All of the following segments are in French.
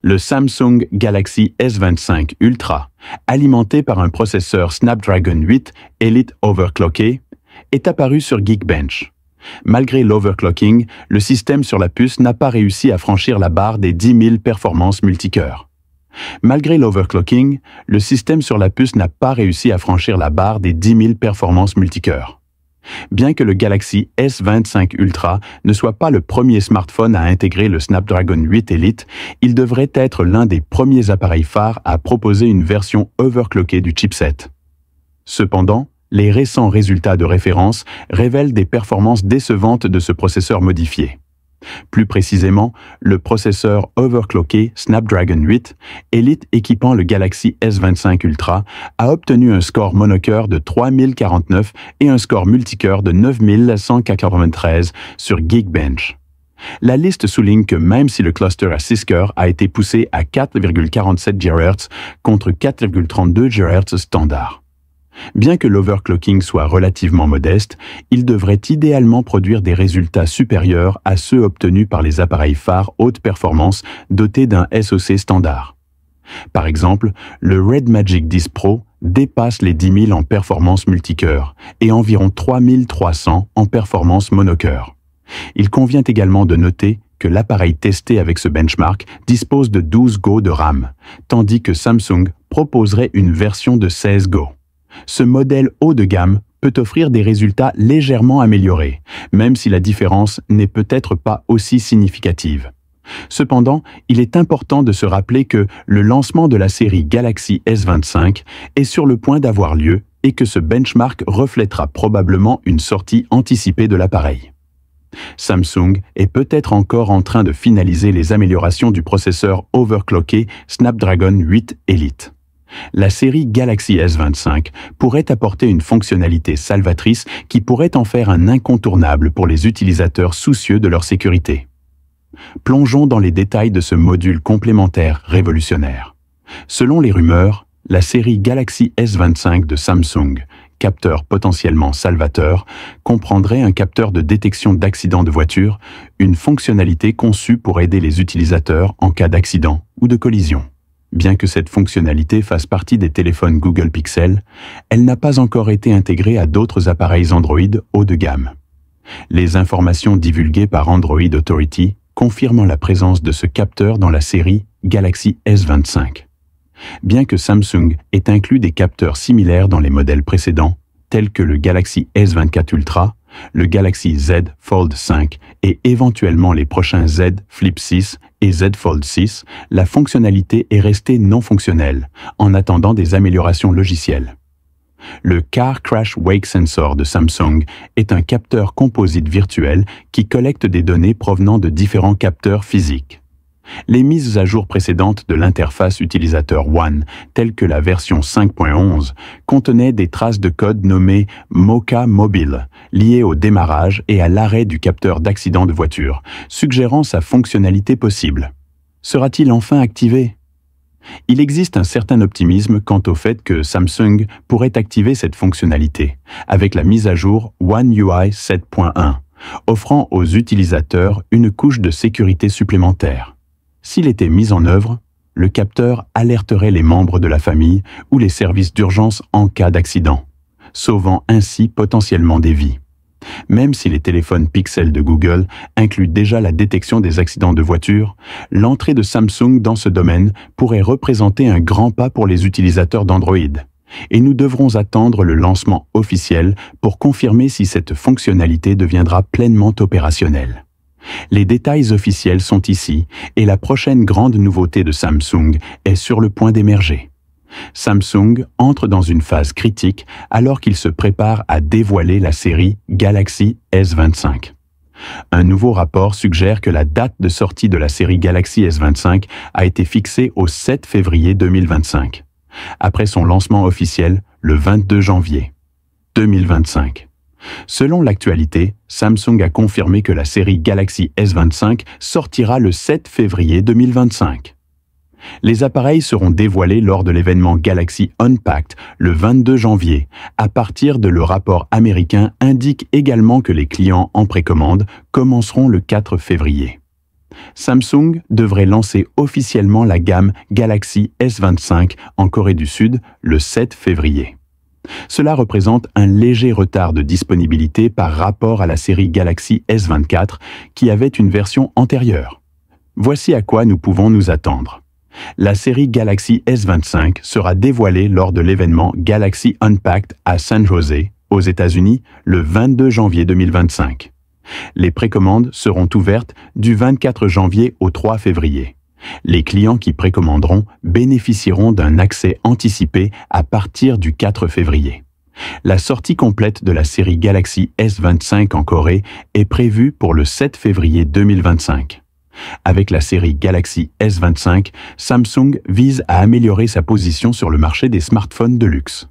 Le Samsung Galaxy S25 Ultra, alimenté par un processeur Snapdragon 8 Elite overclocké, est apparu sur Geekbench. Malgré l'overclocking, le système sur la puce n'a pas réussi à franchir la barre des 10 000 performances multicœurs. Malgré l'overclocking, le système sur la puce n'a pas réussi à franchir la barre des 10 000 performances multicœurs. Bien que le Galaxy S25 Ultra ne soit pas le premier smartphone à intégrer le Snapdragon 8 Elite, il devrait être l'un des premiers appareils phares à proposer une version overclockée du chipset. Cependant, les récents résultats de référence révèlent des performances décevantes de ce processeur modifié. Plus précisément, le processeur overclocké Snapdragon 8 Elite équipant le Galaxy S25 Ultra a obtenu un score monocœur de 3049 et un score multicœur de 9193 sur Geekbench. La liste souligne que même si le cluster à 6 cœurs a été poussé à 4,47 GHz contre 4,32 GHz standard. Bien que l'overclocking soit relativement modeste, il devrait idéalement produire des résultats supérieurs à ceux obtenus par les appareils phares haute performance dotés d'un SoC standard. Par exemple, le Red Magic 10 Pro dépasse les 10 000 en performance multicœur et environ 3300 en performance monocœur. Il convient également de noter que l'appareil testé avec ce benchmark dispose de 12 Go de RAM, tandis que Samsung proposerait une version de 16 Go. Ce modèle haut de gamme peut offrir des résultats légèrement améliorés, même si la différence n'est peut-être pas aussi significative. Cependant, il est important de se rappeler que le lancement de la série Galaxy S25 est sur le point d'avoir lieu et que ce benchmark reflètera probablement une sortie anticipée de l'appareil. Samsung est peut-être encore en train de finaliser les améliorations du processeur overclocké Snapdragon 8 Elite. La série Galaxy S25 pourrait apporter une fonctionnalité salvatrice qui pourrait en faire un incontournable pour les utilisateurs soucieux de leur sécurité. Plongeons dans les détails de ce module complémentaire révolutionnaire. Selon les rumeurs, la série Galaxy S25 de Samsung, capteur potentiellement salvateur, comprendrait un capteur de détection d'accident de voiture, une fonctionnalité conçue pour aider les utilisateurs en cas d'accident ou de collision. Bien que cette fonctionnalité fasse partie des téléphones Google Pixel, elle n'a pas encore été intégrée à d'autres appareils Android haut de gamme. Les informations divulguées par Android Authority confirment la présence de ce capteur dans la série Galaxy S25. Bien que Samsung ait inclus des capteurs similaires dans les modèles précédents, tels que le Galaxy S24 Ultra, le Galaxy Z Fold 5 et éventuellement les prochains Z Flip 6 et Z Fold 6, la fonctionnalité est restée non fonctionnelle, en attendant des améliorations logicielles. Le Car Crash Wake Sensor de Samsung est un capteur composite virtuel qui collecte des données provenant de différents capteurs physiques. Les mises à jour précédentes de l'interface utilisateur One, telles que la version 5.11, contenaient des traces de code nommées Mocha Mobile, liées au démarrage et à l'arrêt du capteur d'accident de voiture, suggérant sa fonctionnalité possible. Sera-t-il enfin activé? Il existe un certain optimisme quant au fait que Samsung pourrait activer cette fonctionnalité, avec la mise à jour One UI 7.1, offrant aux utilisateurs une couche de sécurité supplémentaire. S'il était mis en œuvre, le capteur alerterait les membres de la famille ou les services d'urgence en cas d'accident, sauvant ainsi potentiellement des vies. Même si les téléphones Pixel de Google incluent déjà la détection des accidents de voiture, l'entrée de Samsung dans ce domaine pourrait représenter un grand pas pour les utilisateurs d'Android. Et nous devrons attendre le lancement officiel pour confirmer si cette fonctionnalité deviendra pleinement opérationnelle. Les détails officiels sont ici et la prochaine grande nouveauté de Samsung est sur le point d'émerger. Samsung entre dans une phase critique alors qu'il se prépare à dévoiler la série Galaxy S25. Un nouveau rapport suggère que la date de sortie de la série Galaxy S25 a été fixée au 7 février 2025, après son lancement officiel le 22 janvier 2025. Selon l'actualité, Samsung a confirmé que la série Galaxy S25 sortira le 7 février 2025. Les appareils seront dévoilés lors de l'événement Galaxy Unpacked le 22 janvier, à partir de le rapport américain indique également que les clients en précommande commenceront le 4 février. Samsung devrait lancer officiellement la gamme Galaxy S25 en Corée du Sud le 7 février. Cela représente un léger retard de disponibilité par rapport à la série Galaxy S24 qui avait une version antérieure. Voici à quoi nous pouvons nous attendre. La série Galaxy S25 sera dévoilée lors de l'événement Galaxy Unpacked à San Jose, aux États-Unis, le 22 janvier 2025. Les précommandes seront ouvertes du 24 janvier au 3 février. Les clients qui précommanderont bénéficieront d'un accès anticipé à partir du 4 février. La sortie complète de la série Galaxy S25 en Corée est prévue pour le 7 février 2025. Avec la série Galaxy S25, Samsung vise à améliorer sa position sur le marché des smartphones de luxe.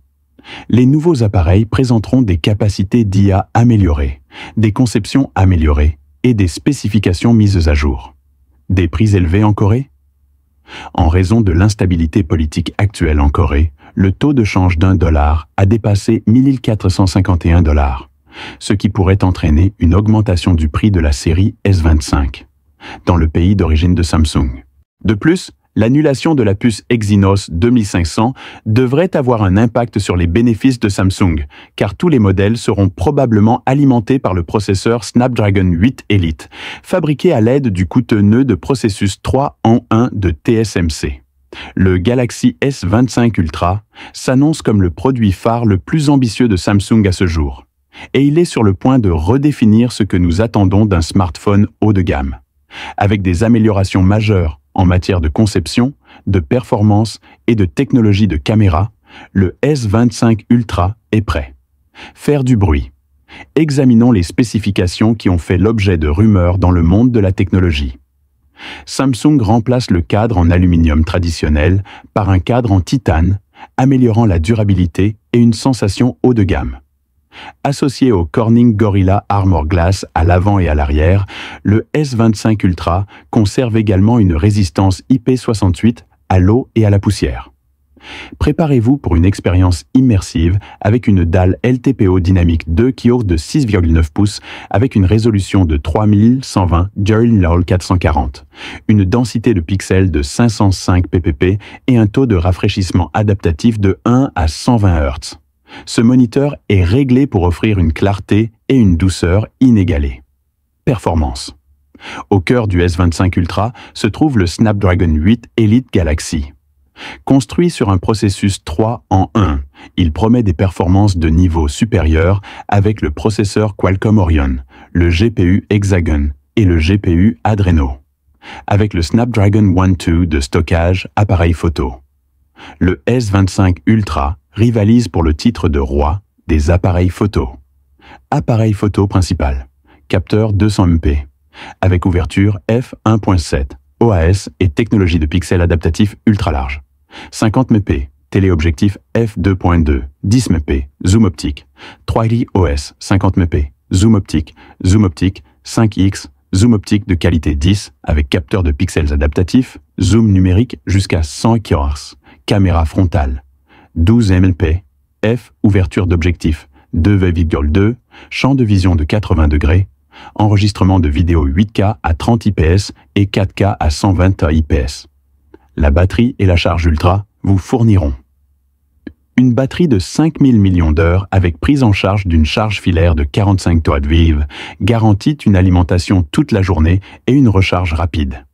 Les nouveaux appareils présenteront des capacités d'IA améliorées, des conceptions améliorées et des spécifications mises à jour. Des prix élevés en Corée? En raison de l'instabilité politique actuelle en Corée, le taux de change d'un dollar a dépassé 1451 $, ce qui pourrait entraîner une augmentation du prix de la série S25 dans le pays d'origine de Samsung. De plus, l'annulation de la puce Exynos 2500 devrait avoir un impact sur les bénéfices de Samsung, car tous les modèles seront probablement alimentés par le processeur Snapdragon 8 Elite, fabriqué à l'aide du coûteux nœud de processus 3 en 1 de TSMC. Le Galaxy S25 Ultra s'annonce comme le produit phare le plus ambitieux de Samsung à ce jour, et il est sur le point de redéfinir ce que nous attendons d'un smartphone haut de gamme. Avec des améliorations majeures en matière de conception, de performance et de technologie de caméra, le S25 Ultra est prêt. Faire du bruit. Examinons les spécifications qui ont fait l'objet de rumeurs dans le monde de la technologie. Samsung remplace le cadre en aluminium traditionnel par un cadre en titane, améliorant la durabilité et une sensation haut de gamme. Associé au Corning Gorilla Armor Glass à l'avant et à l'arrière, le S25 Ultra conserve également une résistance IP68 à l'eau et à la poussière. Préparez-vous pour une expérience immersive avec une dalle LTPO Dynamic 2 qui ouvre de 6,9 pouces avec une résolution de 3120 x 440, une densité de pixels de 505 ppp et un taux de rafraîchissement adaptatif de 1 à 120 Hz. Ce moniteur est réglé pour offrir une clarté et une douceur inégalées. Performance. Au cœur du S25 Ultra se trouve le Snapdragon 8 Elite Galaxy. Construit sur un processus 3 en 1, il promet des performances de niveau supérieur avec le processeur Qualcomm Orion, le GPU Hexagon et le GPU Adreno. Avec le Snapdragon 1.2 de stockage appareil photo. Le S25 Ultra rivalise pour le titre de roi des appareils photo. Appareil photo principal, capteur 200 MP, avec ouverture f1.7, OAS et technologie de pixels adaptatif ultra large. 50 MP, téléobjectif f2.2, 10 MP, zoom optique, 3D OS, 50 MP, zoom optique 5x, zoom optique de qualité 10 avec capteur de pixels adaptatif, zoom numérique jusqu'à 100 kHz, caméra frontale, 12 MP, f ouverture d'objectif 2,2, champ de vision de 80 degrés, enregistrement de vidéo 8K à 30 IPS et 4K à 120 IPS. La batterie et la charge ultra vous fourniront une batterie de 5000 millions d'heures avec prise en charge d'une charge filaire de 45 watts vive garantit une alimentation toute la journée et une recharge rapide.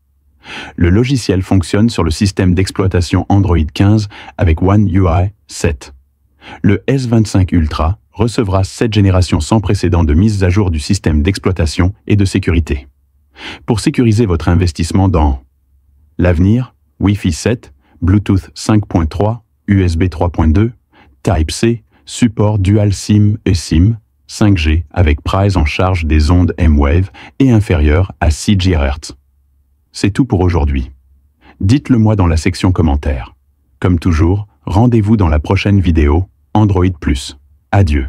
Le logiciel fonctionne sur le système d'exploitation Android 15 avec One UI 7. Le S25 Ultra recevra 7 générations sans précédent de mise à jour du système d'exploitation et de sécurité. Pour sécuriser votre investissement dans l'avenir, Wi-Fi 7, Bluetooth 5.3, USB 3.2, Type-C, support Dual SIM et SIM, 5G avec prise en charge des ondes M-Wave et inférieur à 6 GHz. C'est tout pour aujourd'hui. Dites-le moi dans la section commentaires. Comme toujours, rendez-vous dans la prochaine vidéo Android+. Adieu.